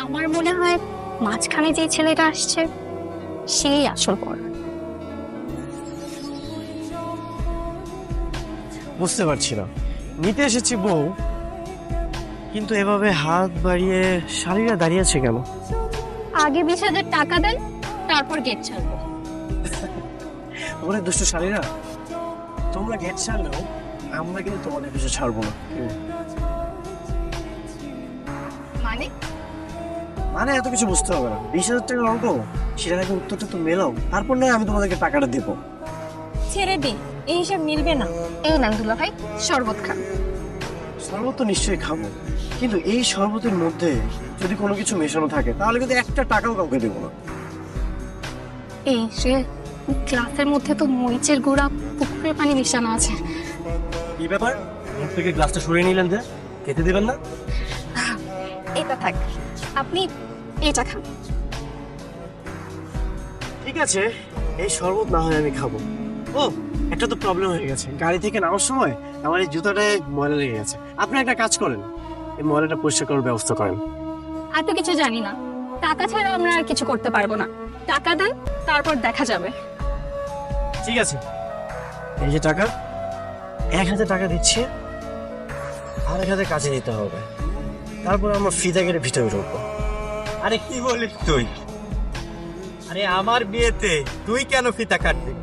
আমার মনে হয় মাঝখানে যে ছেলেটা আসছে সেই আসল পর। বুঝতে পারছি না, নিতে এসেছি বউ, কিন্তু এভাবে হাত বাড়িয়ে শালীরা দাঁড়িয়ে আছে কেন? আগে 20,000 টাকা দেন, তারপর গেট ছাড়বো। তোমরা দুষ্ট শালীরা, তোমরা গেট ছাড়লেও আমরা কিন্তু তোমাদের কিছু ছাড়বো না। মানে মানে এত কিছু বুঝতে হবে না, 20,000 টাকার অঙ্ক, সেটা নাকি উত্তরটা তো মেলাও, তারপর নয় আমি তোমাদেরকে টাকাটা দেবো। ছেড়ে দিন, এই হিসাব মিলবে না। এই নেন দুলা ভাই, শরবত খান। শরবত তো নিশ্চয়ই খাবো, কিন্তু এই শরবতের মধ্যে যদি কোনো কিছু মেশানো থাকে তাহলে কিন্তু একটা টাকাও কাউকে দেবো না। এই যে গ্লাসের মধ্যে তো মরিচের গুঁড়া, পুকুরের পানি মিশানো আছে। কি ব্যাপার, মুখ থেকে গ্লাসটা সরিয়ে নিলেন যে, খেতে দেবেন না? এটা থাক, আপনি এটা খান। ঠিক আছে, এই শরবত না হয় আমি খাবো। ও, একটা তো প্রবলেম হয়ে গেছে, গাড়ি থেকে নামার সময় আমার এই জুতাটায় ময়লা লেগে গেছে। আপনি একটা কাজ করেন, এই ময়লাটা পরিষ্কার করার ব্যবস্থা করেন। আর তো কিছু জানি না, টাকা ছাড়া আমরা আর কিছু করতে পারবো না। টাকা দেন, তারপর দেখা যাবে। ঠিক আছে, এই যে টাকা, 1,000 টাকা দিচ্ছি, আর 1,000 কাজে দিতে হবে, তারপর আমরা ফিতা কেটে ভিতরে ঢুকবো। আরে কি বলিস তুই? আরে আমার বিয়েতে তুই কেন ফিতা কাটবি?